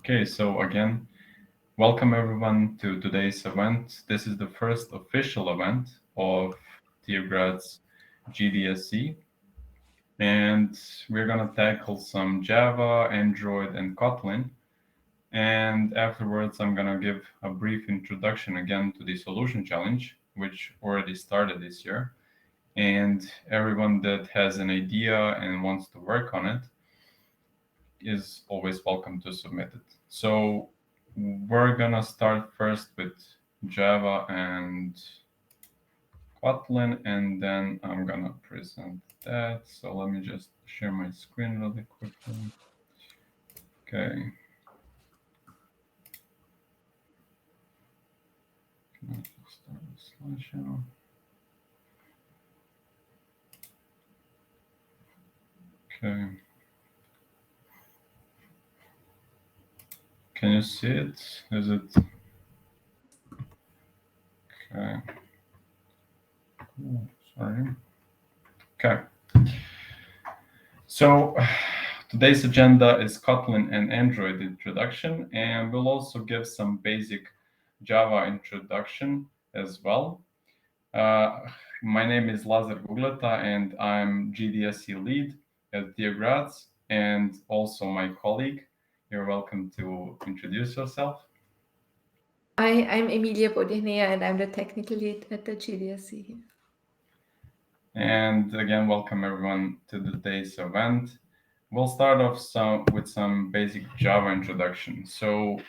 Okay, so again, welcome everyone to today's event. This is the first official event of Graz GDSC, and we're gonna tackle some Java, Android, and Kotlin. And afterwards, I'm gonna give a brief introduction again to the solution challenge, which already started this year. And everyone that has an idea and wants to work on it is always welcome to submit it. So we're gonna start first with Java and Kotlin, and then I'm gonna present that. So let me just share my screen really quickly. Okay. Can I just start a slideshow? Okay. Can you see it? Is it okay? Oh, sorry. Okay. So today's agenda is Kotlin and Android introduction, and we'll also give some basic Java introduction as well. Uh, my name is Lazar Gugleta, and I'm GDSC lead at Graz, and also my colleague. You're welcome to introduce yourself. I'm Emilia Bodinea and I'm the technical lead at the GDSC here. And again, welcome everyone to today's event. We'll start off with some basic Java introduction. So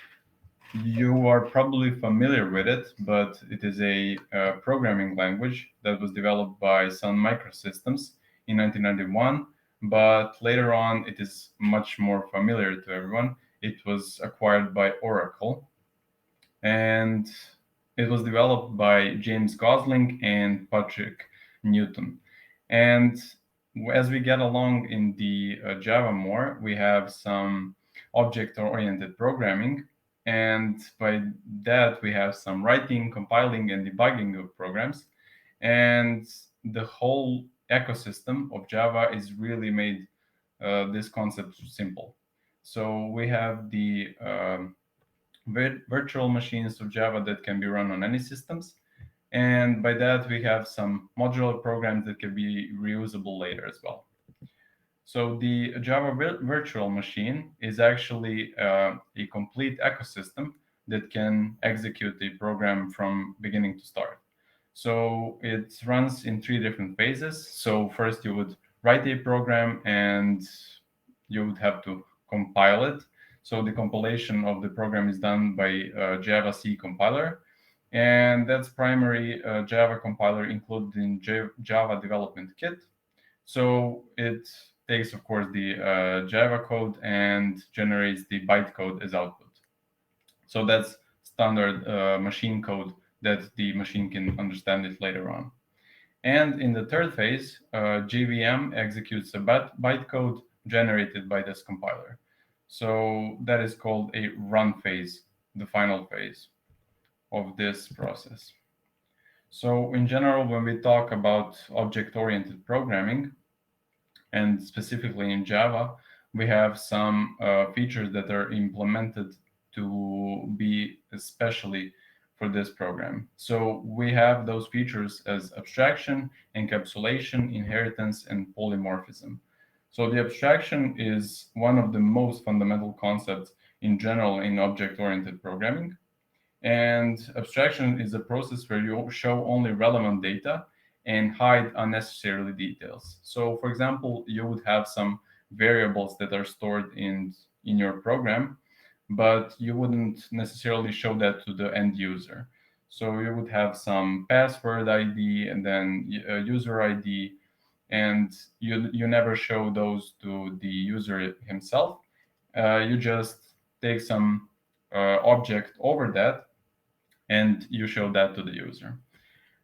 you are probably familiar with it, but it is a programming language that was developed by Sun Microsystems in 1991. But later on, it is much more familiar to everyone. It was acquired by Oracle, and it was developed by James Gosling and Patrick Newton. And as we get along in the Java more, we have some object-oriented programming, and by that we have some writing, compiling, and debugging of programs. And the whole ecosystem of Java is really made this concept simple. So we have the virtual machines of Java that can be run on any systems. And by that, we have some modular programs that can be reusable later as well. So the Java virtual machine is actually a complete ecosystem that can execute the program from beginning to start. So it runs in three different phases. So first you would write a program and you would have to compile it. So the compilation of the program is done by Java C compiler, and that's primary Java compiler included in Java development kit. So it takes, of course, the Java code and generates the bytecode as output. So that's standard machine code that the machine can understand it later on. And in the third phase, JVM executes a bytecode generated by this compiler. So that is called a run phase, the final phase of this process. So in general, when we talk about object-oriented programming, and specifically in Java, we have some features that are implemented to be especially for this program. So we have those features as abstraction, encapsulation, inheritance, and polymorphism. So the abstraction is one of the most fundamental concepts in general in object-oriented programming. And abstraction is a process where you show only relevant data and hide unnecessarily details. So, for example, you would have some variables that are stored in your program, but you wouldn't necessarily show that to the end user. So you would have some password ID and then user ID, and you never show those to the user himself. You just take some object over that and you show that to the user.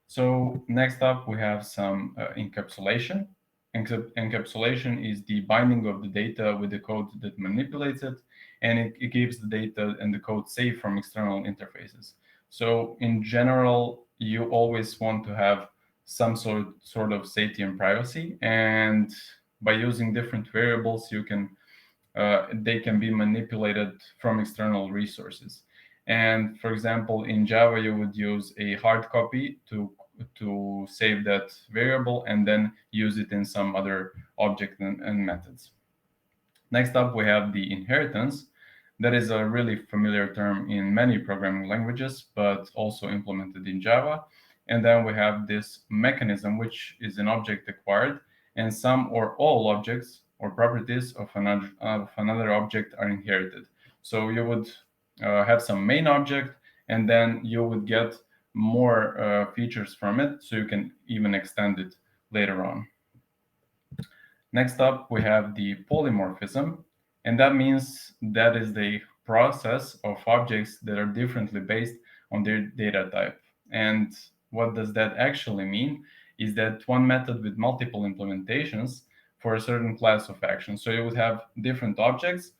So next up, we have some encapsulation. Encapsulation is the binding of the data with the code that manipulates it, and it keeps the data and the code safe from external interfaces. So in general, you always want to have some sort of safety and privacy, and by using different variables, you can they can be manipulated from external resources. And for example, in Java, you would use a hard copy to save that variable and then use it in some other object and methods. Next up, we have the inheritance. That is a really familiar term in many programming languages, but also implemented in Java. And then we have this mechanism, which is an object acquired, and some or all objects or properties of another object are inherited. So you would have some main object, and then you would get more features from it, so you can even extend it later on. Next up, we have the polymorphism, and that means that is the process of objects that are differently based on their data type. And what does that actually mean is that one method with multiple implementations for a certain class of actions. So you would have different objects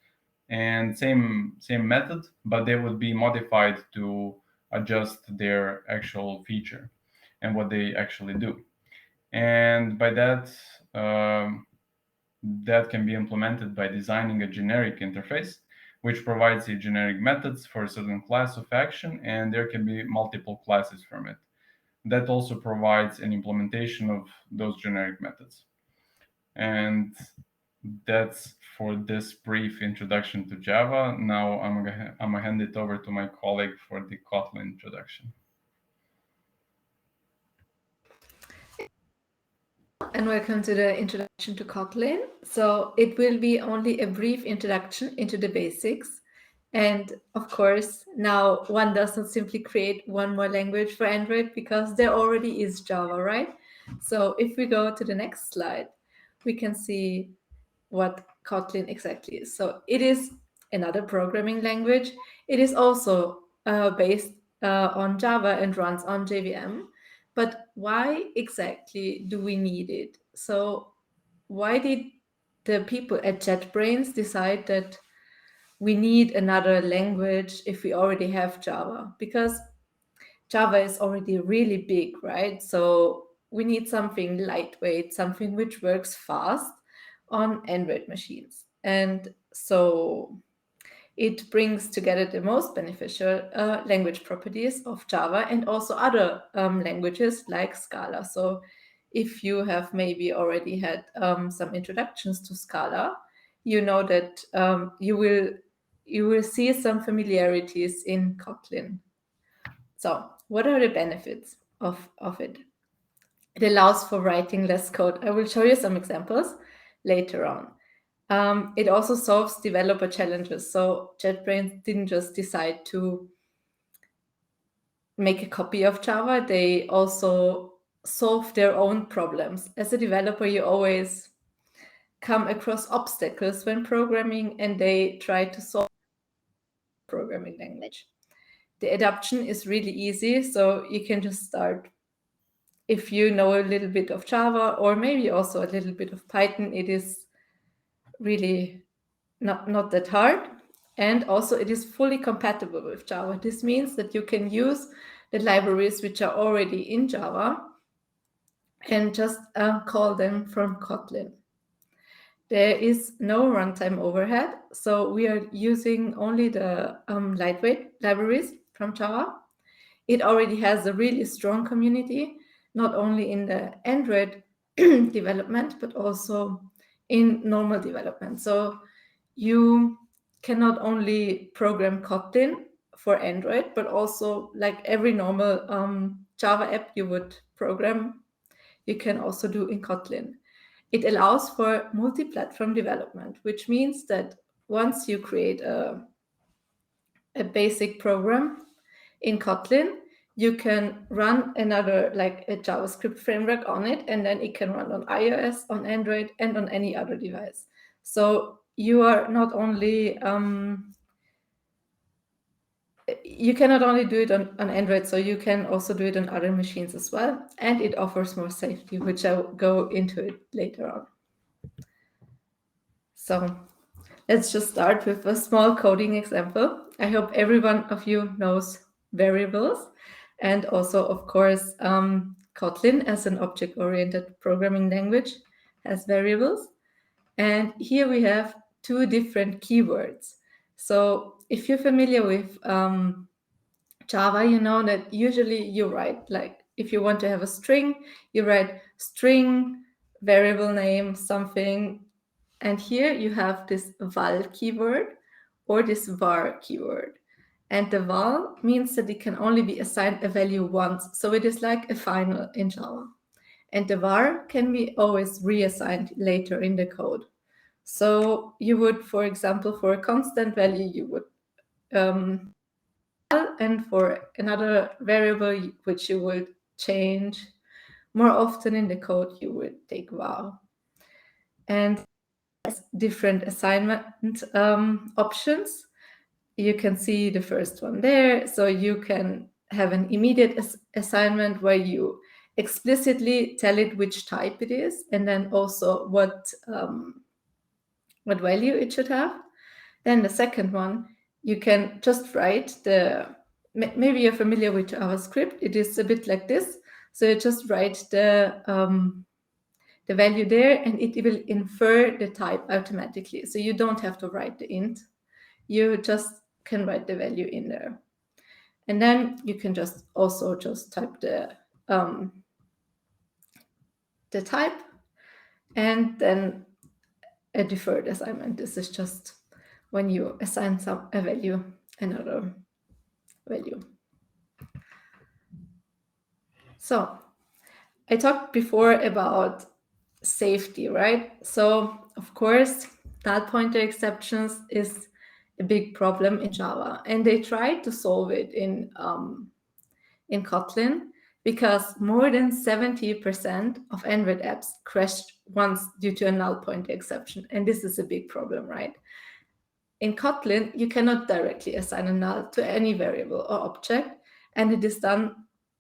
and same method, but they would be modified to adjust their actual feature and what they actually do. And by that, that can be implemented by designing a generic interface, which provides the generic methods for a certain class of action, and there can be multiple classes from it. That also provides an implementation of those generic methods. And that's for this brief introduction to Java. Now I'm gonna hand it over to my colleague for the Kotlin introduction. And welcome to the introduction to Kotlin. So it will be only a brief introduction into the basics. And of course, now one does not simply create one more language for Android because there already is Java, right? So if we go to the next slide, we can see what Kotlin exactly is. So it is another programming language. It is also based on Java and runs on JVM. But why exactly do we need it? So why did the people at JetBrains decide that we need another language if we already have Java? Because Java is already really big, right? So we need something lightweight, something which works fast on Android machines. And so it brings together the most beneficial language properties of Java and also other languages like Scala. So if you have maybe already had some introductions to Scala, you know that you will see some familiarities in Kotlin. So what are the benefits of it? It allows for writing less code. I will show you some examples later on. It also solves developer challenges. So JetBrains didn't just decide to make a copy of Java, they also solve their own problems. As a developer, you always come across obstacles when programming, and they try to solve programming language. The adoption is really easy, so you can just start. If you know a little bit of Java or maybe also a little bit of Python, it is really not that hard. And also it is fully compatible with Java. This means that you can use the libraries which are already in Java and just call them from Kotlin. There is no runtime overhead, so we are using only the lightweight libraries from Java. It already has a really strong community, not only in the Android development, but also in normal development. So you can not only program Kotlin for Android, but also like every normal Java app you would program, you can also do in Kotlin. It allows for multi-platform development, which means that once you create a basic program in Kotlin, you can run another, like a JavaScript framework on it, and then it can run on iOS, on Android, and on any other device. So you are not only you cannot only do it on Android, so you can also do it on other machines as well. And it offers more safety, which I'll go into it later on. So let's just start with a small coding example. I hope every one of you knows variables, and also, of course, Kotlin as an object-oriented programming language has variables. And here we have two different keywords. So if you're familiar with Java, you know that usually you write, like, if you want to have a string, you write string, variable name, something. And here you have this val keyword or this var keyword. And the val means that it can only be assigned a value once. So it is like a final in Java. And the var can be always reassigned later in the code. So you would, for example, for a constant value, you would and for another variable which you would change more often in the code, you would take var. And different assignment options. You can see the first one there. So you can have an immediate assignment where you explicitly tell it which type it is, and then also what value it should have. Then the second one, you can just write maybe you're familiar with JavaScript. It is a bit like this. So you just write the value there, and it will infer the type automatically. So you don't have to write the int. You just can write the value in there. And then you can just type the type, and then a deferred assignment. This is just when you assign a value, another value. So I talked before about safety, right? So of course, null pointer exceptions is a big problem in Java, and they tried to solve it in Kotlin, because more than 70% of Android apps crashed once due to a null pointer exception, and this is a big problem, right? In Kotlin, you cannot directly assign a null to any variable or object, and it is done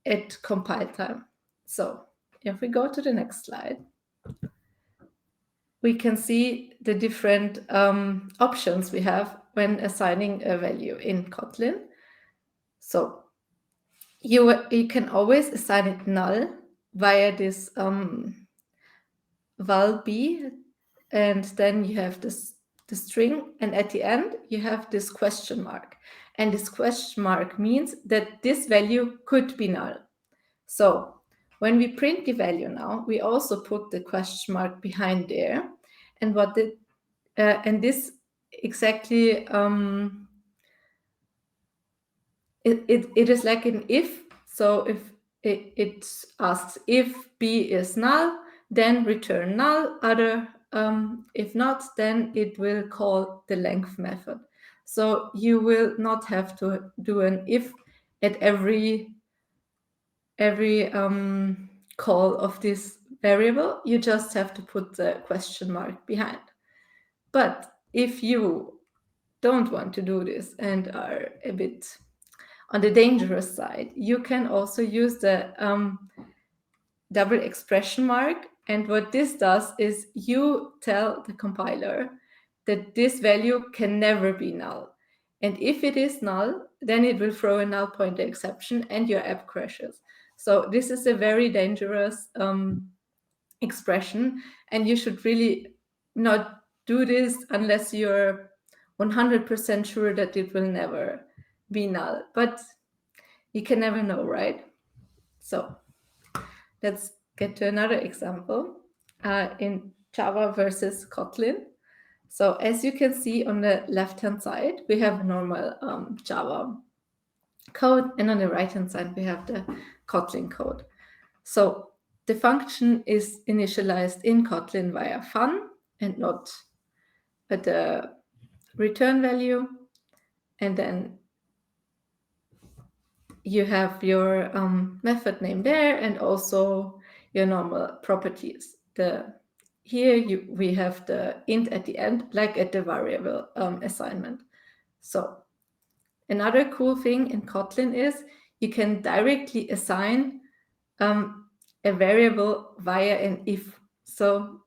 at compile time. So if we go to the next slide, we can see the different options we have when assigning a value in Kotlin. So you can always assign it null via this val b, and then you have the string, and at the end you have this question mark, and this question mark means that this value could be null. So when we print the value now, we also put the question mark behind there, and and this exactly it is like an if. So if it asks if b is null, then return null. If not, then it will call the length method. So you will not have to do an if at every call of this variable. You just have to put the question mark behind. But if you don't want to do this and are a bit on the dangerous side, you can also use the double expression mark. And what this does is you tell the compiler that this value can never be null. And if it is null, then it will throw a null pointer exception and your app crashes. So this is a very dangerous expression, and you should really not do this unless you're 100% sure that it will never be null. But you can never know, right? So let's get to another example in Java versus Kotlin. So as you can see on the left-hand side, we have normal Java code, and on the right-hand side, we have the Kotlin code. So the function is initialized in Kotlin via fun and not at the return value. And then you have your method name there, and also your normal properties. Here we have the int at the end, like at the variable assignment. So another cool thing in Kotlin is you can directly assign a variable via an if. So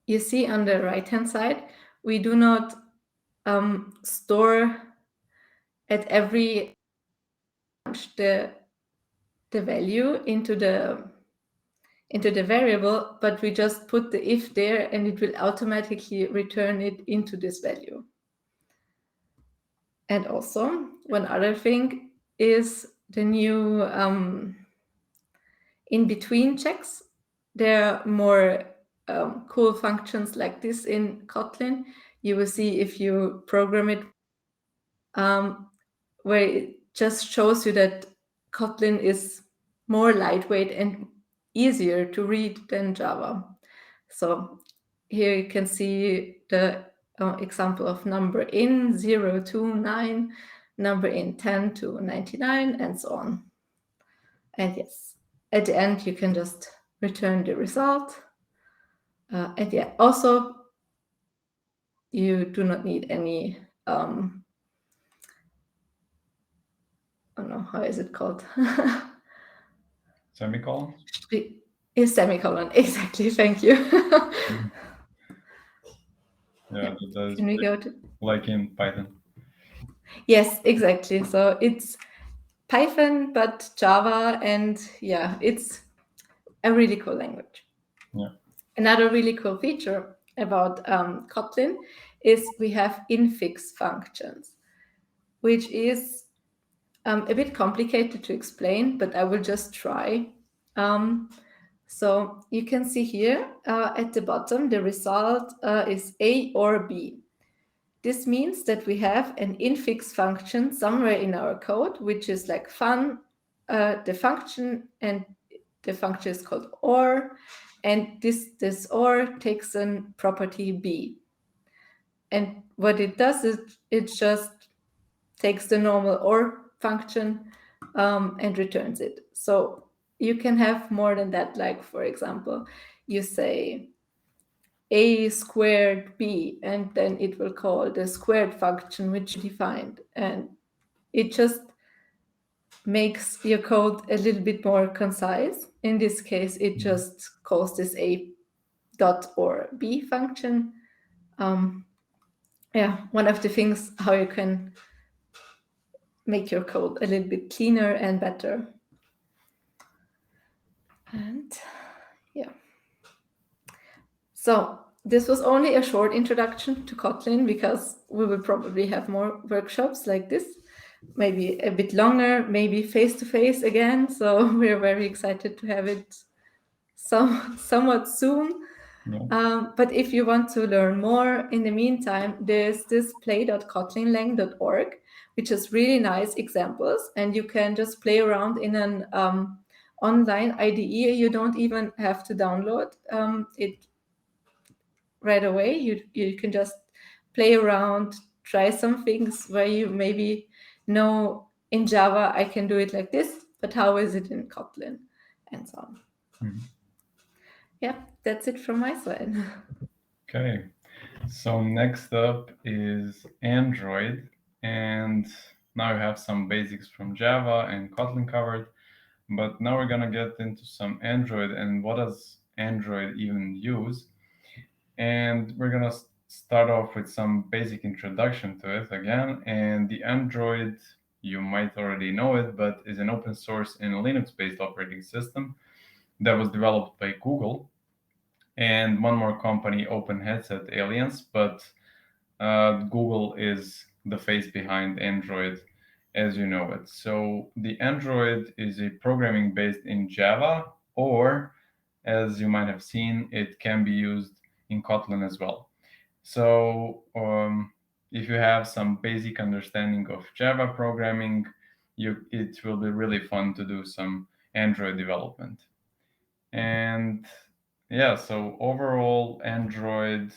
you see on the right-hand side, we do not store at every the value into the into the variable, but we just put the if there and it will automatically return it into this value. And also, one other thing is the new in-between checks. There are more cool functions like this in Kotlin. You will see if you program it, where it just shows you that Kotlin is more lightweight and easier to read than Java. So here you can see the example of number in 0 to 9, number in 10 to 99, and so on. And yes, at the end, you can just return the result. And yeah, also, you do not need any, I don't know, how is it called? Semicolon? A semicolon, exactly, thank you. Yeah, that is Can we go to? like in Python. Yes, exactly. So it's Python, but Java, and yeah, it's a really cool language. Yeah. Another really cool feature about Kotlin is we have infix functions, which is a bit complicated to explain, but I will just try. So you can see here at the bottom, the result is A or B. This means that we have an infix function somewhere in our code, which is like fun, the function, and the function is called or, and this or takes a property B. And what it does is it just takes the normal or function and returns it. So you can have more than that. Like, for example, you say a squared b, and then it will call the squared function which you defined. And it just makes your code a little bit more concise. In this case, it just calls this a dot or b function. Yeah, one of the things how you can make your code a little bit cleaner and better. And yeah. So this was only a short introduction to Kotlin, because we will probably have more workshops like this, maybe a bit longer, maybe face-to-face again. So we're very excited to have it somewhat soon. Yeah. But if you want to learn more, in the meantime, there's this play.kotlinlang.org, which has really nice examples, and you can just play around in an online IDE. You don't even have to download it right away. You can just play around, try some things where you maybe know in Java I can do it like this, but how is it in Kotlin, and so on. Mhm. Yeah, that's it from my side. Okay. So next up is Android, and now we have some basics from Java and Kotlin covered, but now we're gonna get into some Android and what does Android even use. And we're gonna start off with some basic introduction to it again. And the Android, you might already know it, but is an open source and Linux-based operating system that was developed by Google and one more company, Open Headset Alliance, but Google is the face behind Android as you know it. So the Android is a programming based in Java, or as you might have seen, it can be used in Kotlin as well. So if you have some basic understanding of Java programming, it will be really fun to do some Android development. And yeah, so overall, Android,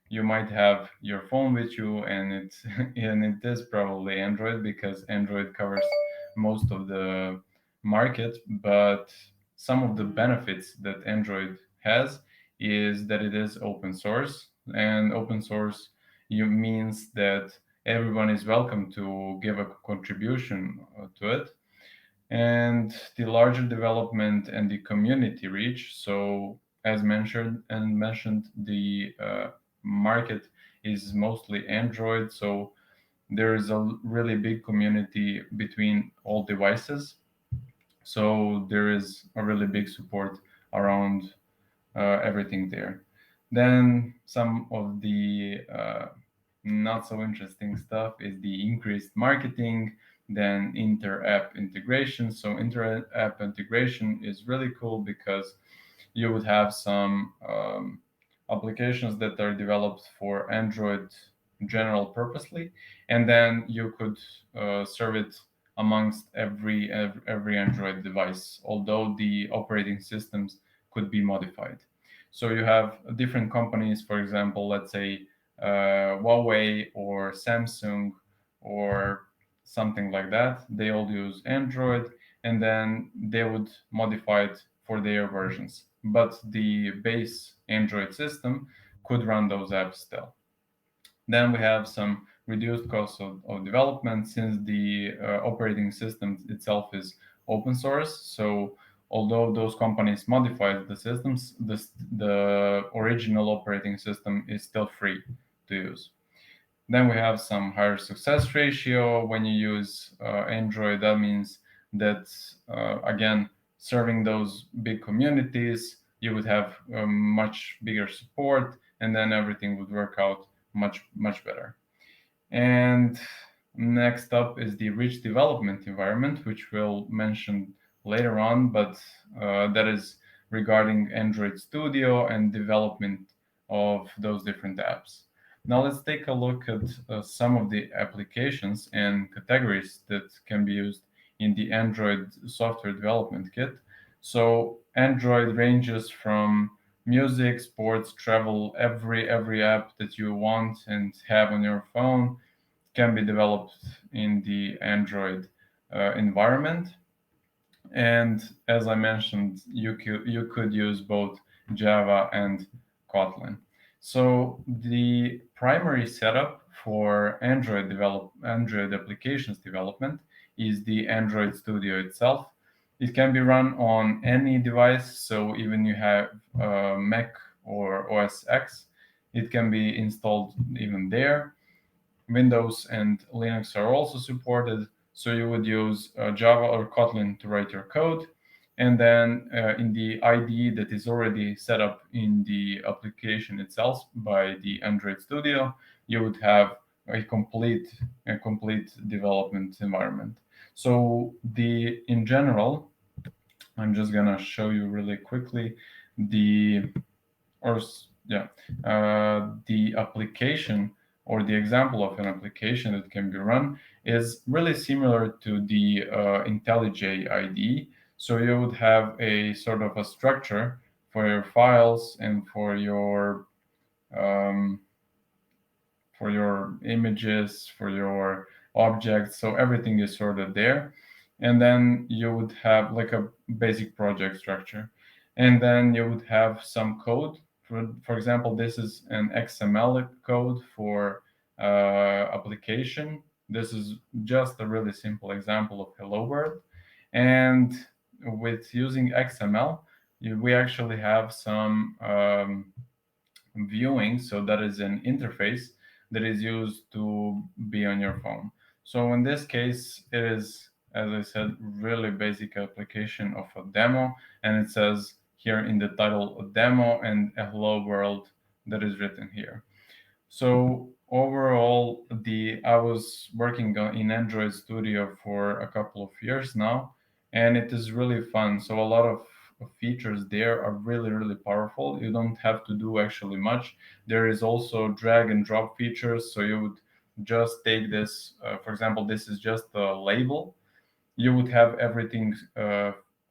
you might have your phone with you, and it's and it is probably Android because Android covers most of the market. But some of the benefits that Android has is that it is open source, and open source you means that everyone is welcome to give a contribution to it, and the larger development and the community reach. So as mentioned, the market is mostly Android. So there is a really big community between all devices. So there is a really big support around everything there. Then some of the not so interesting stuff is the increased marketing, then inter-app integration. So inter-app integration is really cool because you would have some applications that are developed for Android general purposely, and then you could serve it amongst every Android device, although the operating systems could be modified. So you have different companies, for example, let's say Huawei or Samsung or something like that. They all use Android, and then they would modify it for their versions. But the base Android system could run those apps still. Then we have some reduced costs of development since the operating system itself is open source. So although those companies modified the systems, the original operating system is still free to use. Then we have some higher success ratio when you use Android. That means that, again, serving those big communities, you would have much bigger support, and then everything would work out much better. And next up is the rich development environment, which we'll mention later on, but that is regarding Android Studio and development of those different apps. Now let's take a look at some of the applications and categories that can be used in the Android software development kit. So Android ranges from music, sports, travel, every app that you want and have on your phone can be developed in the Android environment. And as I mentioned, you could use both Java and Kotlin. So the primary setup for Android applications development is the Android Studio itself. It can be run on any device, so even you have Mac or OS X, it can be installed even there. Windows and Linux are also supported. So you would use Java or Kotlin to write your code. And then in the IDE that is already set up in the application itself by the Android Studio, you would have a complete development environment. So in general, I'm just gonna show you really quickly the or yeah the application or the example of an application that can be run is really similar to the IntelliJ IDE. So you would have a sort of a structure for your files and um, for your images, for your objects. So everything is sorted there. And then you would have like a basic project structure. And then you would have some code. For example, this is an XML code for application. This is just a really simple example of Hello World. And with using XML, we actually have some viewing. So that is an interface that is used to be on your phone. So in this case, it is, as I said, really basic application of a demo, and it says here in the title a demo and a hello world that is written here. So overall, I was working in Android Studio for a couple of years now, and it is really fun. So a lot of features there are really powerful. You don't have to do actually much. There is also drag and drop features. So you would just take this. For example, this is just a label. You would have everything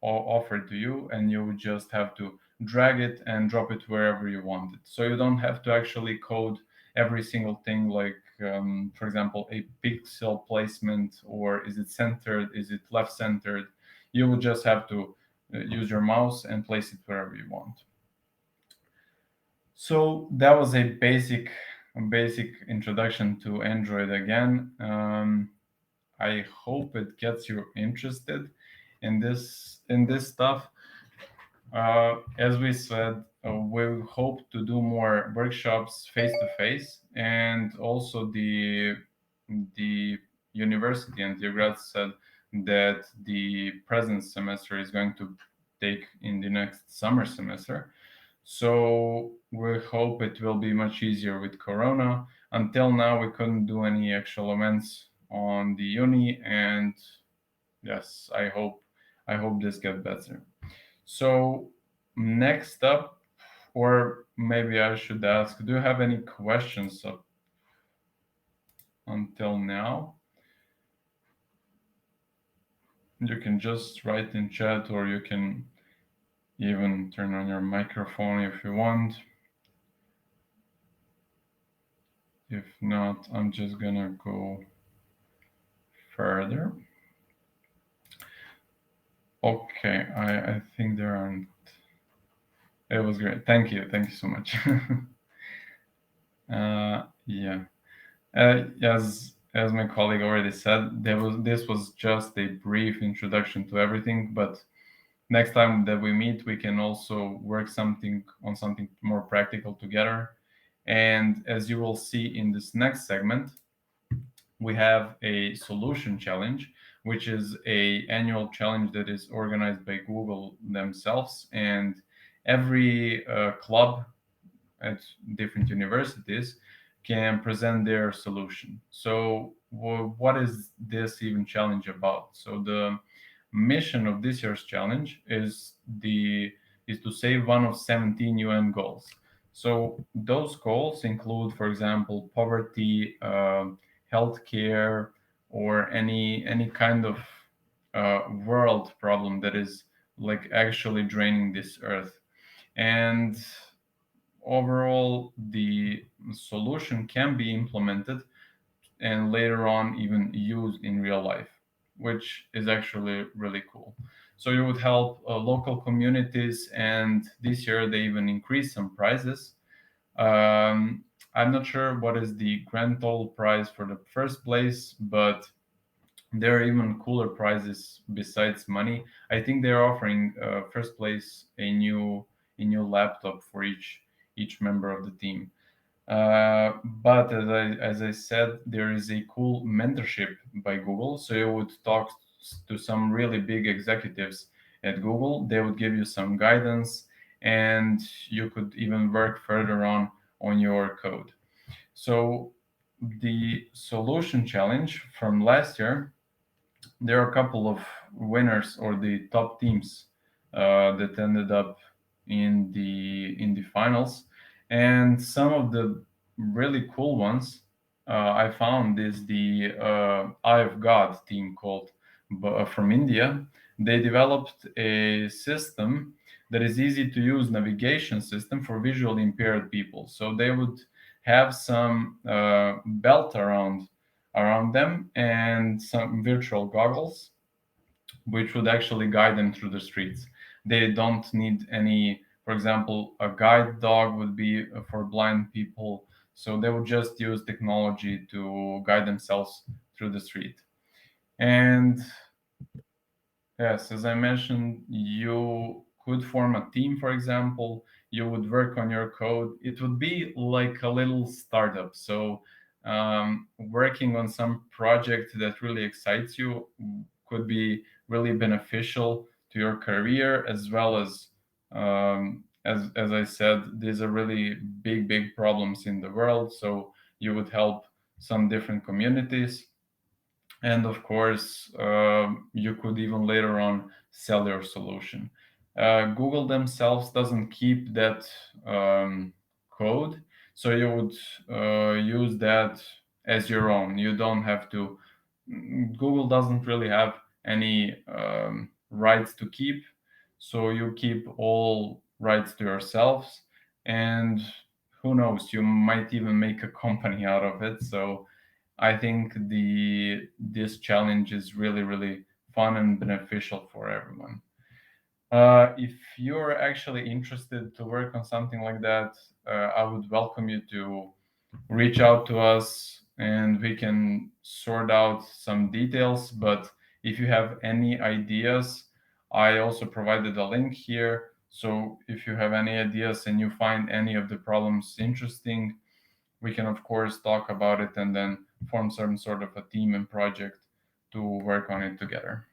offered to you, and you would just have to drag it and drop it wherever you want it. So you don't have to actually code every single thing, like for example, a pixel placement, or is it centered, is it left centered. You would just have to use your mouse and place it wherever you want. So that was a basic introduction to Android again. I hope it gets you interested in this stuff. As we said, we hope to do more workshops face to face, and also the university and the Graz said that the present semester is going to take in the next summer semester. So we hope it will be much easier with Corona. Until now, we couldn't do any actual events on the uni, and yes, I hope this gets better. So next up, or maybe I should ask, do you have any questions up until now? You can just write in chat, or you can even turn on your microphone if you want. If not, I'm just gonna go further. Okay, I think there aren't. It was great. Thank you so much. Yeah. As my colleague already said, this was just a brief introduction to everything, but next time that we meet, we can also work on something more practical together. And as you will see in this next segment, we have a solution challenge, which is a annual challenge that is organized by Google themselves, and every club at different universities can present their solution. So what is this even challenge about? So the mission of this year's challenge is to save one of 17 UN goals. So those goals include, for example, poverty, healthcare, or any kind of world problem that is like actually draining this earth. And overall, the solution can be implemented and later on even used in real life, which is actually really cool. So you would help local communities, and this year they even increased some prizes. I'm not sure what is the grand total prize for the first place, but there are even cooler prizes besides money. I think they're offering first place a new laptop for each member of the team. But as I said, there is a cool mentorship by Google. So you would talk to some really big executives at Google. They would give you some guidance, and you could even work further on your code. So the solution challenge from last year, there are a couple of winners or the top teams that ended up in the finals, and some of the really cool ones I found is the Eye of God team called from India. They developed a system that is easy to use navigation system for visually impaired people. So they would have some belt around them and some virtual goggles which would actually guide them through the streets. They don't need any, for example, a guide dog would be for blind people. So they would just use technology to guide themselves through the street. And yes, as I mentioned, you could form a team, for example, you would work on your code. It would be like a little startup. So, working on some project that really excites you could be really beneficial to your career, as well as I said, these are really big problems in the world. So, you would help some different communities, and of course you could even later on sell your solution. Google themselves doesn't keep that code, so you would use that as your own. You don't have to. Google doesn't really have any rights to keep, so you keep all rights to yourselves, and who knows, you might even make a company out of it. So I think this challenge is really fun and beneficial for everyone. If you're actually interested to work on something like that, I would welcome you to reach out to us and we can sort out some details. But if you have any ideas, I also provided a link here. So if you have any ideas and you find any of the problems interesting, we can of course talk about it and then form some sort of a team and project to work on it together.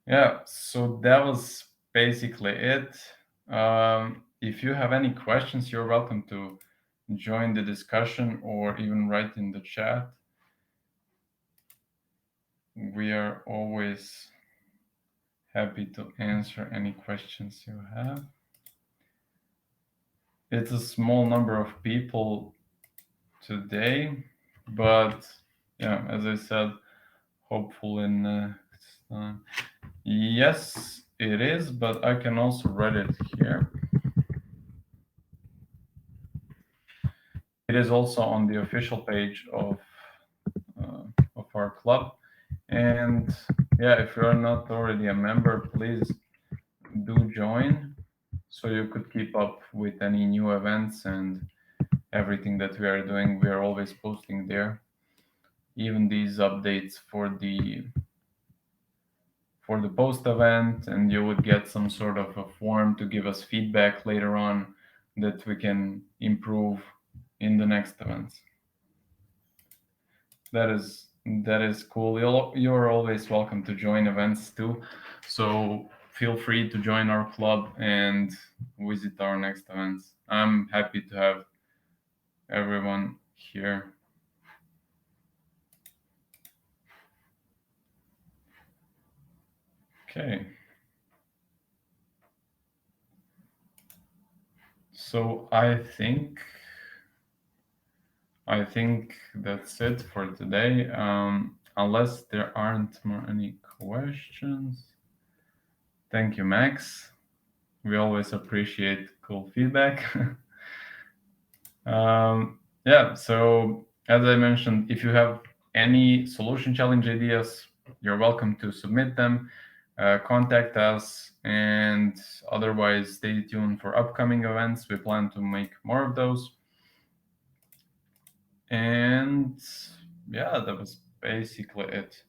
Yeah, so that was basically it. If you have any questions, you're welcome to join the discussion or even write in the chat. We are always happy to answer any questions you have. It's a small number of people today, but yeah, as I said, hopefully next time. Yes, it is, but I can also write it here. It is also on the official page of our club. And yeah, if you're not already a member, please do join so you could keep up with any new events and everything that we are doing. We are always posting there, even these updates for the post event, and you would get some sort of a form to give us feedback later on that we can improve in the next events. That is cool. You're always welcome to join events too. So feel free to join our club and visit our next events. I'm happy to have everyone here. Okay. So I think that's it for today. Unless there aren't more any questions. Thank you, Max. We always appreciate cool feedback. Yeah, so as I mentioned, if you have any solution challenge ideas, you're welcome to submit them, contact us, and otherwise stay tuned for upcoming events. We plan to make more of those. And yeah, that was basically it.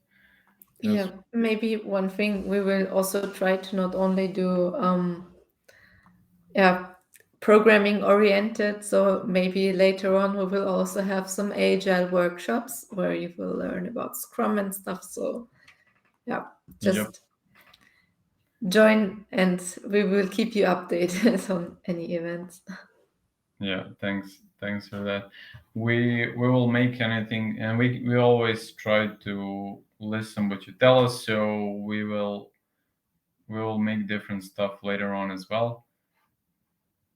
Yeah, maybe one thing we will also try to not only do yeah, programming oriented. So maybe later on we will also have some agile workshops where you will learn about Scrum and stuff. So yeah, Yep. just join and we will keep you updated on any events. Yeah, thanks for that. We will make anything, and we always try to listen what you tell us, so we will make different stuff later on as well.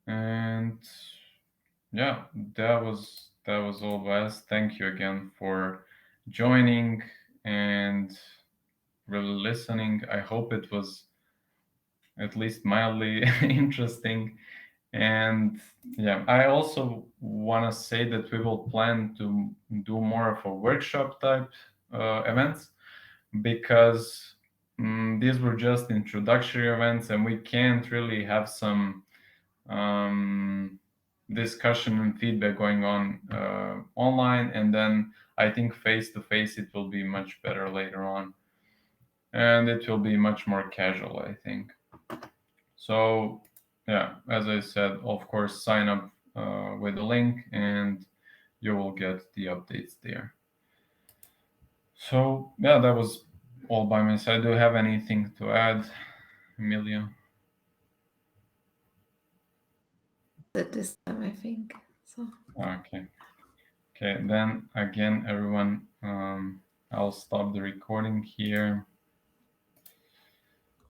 And yeah, that was all, Wes. Thank you again for joining and really listening. I hope it was at least mildly interesting. And yeah, I also want to say that we will plan to do more of a workshop type events, because these were just introductory events and we can't really have some um, discussion and feedback going on online. And then I think face to face it will be much better later on, and it will be much more casual, I think. So yeah, as I said, of course, sign up with the link and you will get the updates there. So yeah, that was all by my side. Do you have anything to add, Emilia? At this time, I think. So Okay. Okay, then again, everyone, I'll stop the recording here.